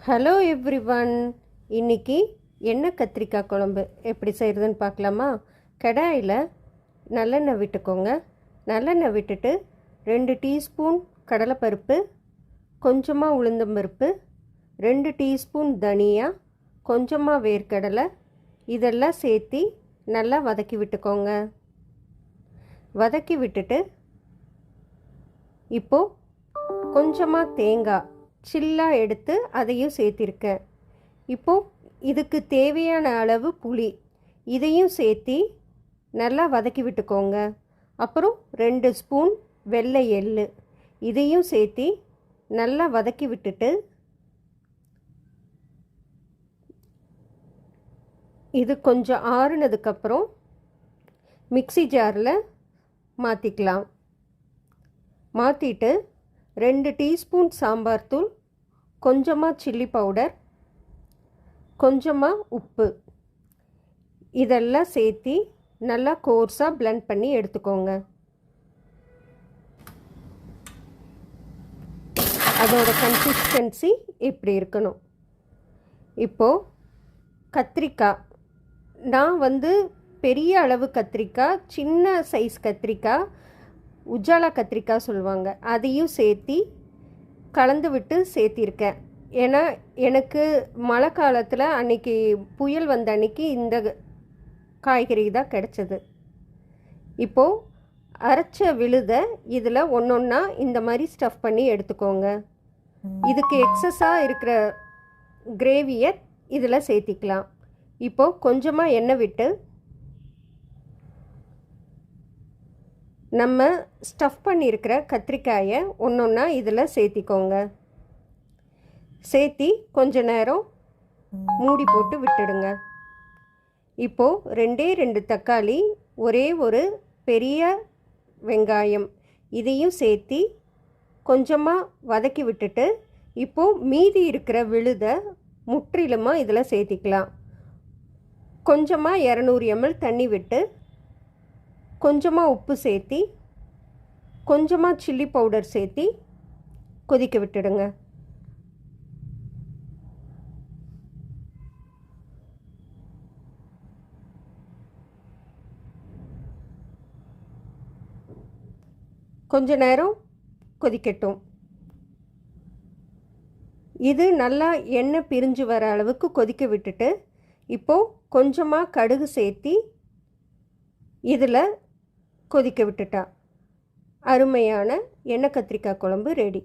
Hello everyone. இன்றைக்கி எண்ணெய் கத்திரிக்காய் குழம்பு எப்படி செய்கிறதுன்னு பார்க்கலாமா? கடாயில் நல்லெண்ணெய் விட்டுக்கோங்க. நல்லெண்ணெய் விட்டுட்டு 2 டீஸ்பூன் கடலைப்பருப்பு, கொஞ்சமாக உளுந்தம்பருப்பு, 2 டீஸ்பூன் தனியா, கொஞ்சமாக வேர்க்கடலை இதெல்லாம் சேர்த்து நல்லா வதக்கி விட்டுக்கோங்க. வதக்கி விட்டுட்டு இப்போது கொஞ்சமாக தேங்காய் சில்லாக எடுத்து அதையும் சேர்த்திருக்கேன். இப்போது இதுக்கு தேவையான அளவு புளி இதையும் சேர்த்து நல்லா வதக்கி விட்டுக்கோங்க. அப்புறம் 2 ஸ்பூன் வெள்ளை எள்ளு இதையும் சேர்த்து நல்லா வதக்கி விட்டுட்டு இது கொஞ்சம் ஆறுனதுக்கப்புறம் மிக்ஸி ஜாரில் மாற்றிக்கலாம். மாற்றிட்டு 2 டீஸ்பூன் சாம்பார் தூள், கொஞ்சமாக சில்லி பவுடர், கொஞ்சமாக உப்பு இதெல்லாம் சேர்த்து நல்லா கோர்ஸாக பிளெண்ட் பண்ணி எடுத்துக்கோங்க. அதோட கன்சிஸ்டன்சி இப்படி இருக்கணும். இப்போது கத்திரிக்காய் நான் பெரிய அளவு கத்திரிக்காய், சின்ன சைஸ் கத்திரிக்காய், உஜாலா கத்திரிக்காய் சொல்லுவாங்க, அதையும் சேர்த்து கலந்து விட்டு சேர்த்திருக்கேன். ஏன்னா எனக்கு மழை காலத்தில் அன்றைக்கி புயல் வந்த அன்றைக்கி இந்த காய்கறி தான் கிடச்சிது. இப்போது அரைச்ச விழுதை இதில் ஒன்றா இந்த மாதிரி ஸ்டஃப் பண்ணி எடுத்துக்கோங்க. இதுக்கு எக்ஸஸாக இருக்கிற கிரேவியை இதில் சேர்த்திக்கலாம். இப்போது கொஞ்சமாக எண்ணெய் விட்டு நம்ம ஸ்டஃப் பண்ணியிருக்கிற கத்திரிக்காயை ஒன்றா இதில் சேர்த்திக்கோங்க. சேர்த்தி கொஞ்ச நேரம் மூடி போட்டு விட்டுடுங்க. இப்போது 2 தக்காளி, ஒரே ஒரு பெரிய வெங்காயம் இதையும் சேர்த்தி கொஞ்சமாக வதக்கி விட்டுட்டு இப்போது மீதி இருக்கிற விழுதை முற்றிலுமாக இதில் சேர்த்திக்கலாம். கொஞ்சமாக 200 ml தண்ணி விட்டு கொஞ்சமாக உப்பு சேர்த்தி கொஞ்சமாக சில்லி பவுடர் சேர்த்தி கொதிக்க விட்டுடுங்க. கொஞ்ச நேரம் கொதிக்கட்டும். இது நல்லா எண்ணெய் பிரிஞ்சு வர அளவுக்கு கொதிக்க விட்டுட்டு இப்போது கொஞ்சமாக கடுகு சேர்த்தி இதில் கொதிக்க விட்டுட்டா அருமையான எண்ணெய் கத்திரிக்காய் குழம்பு ரெடி.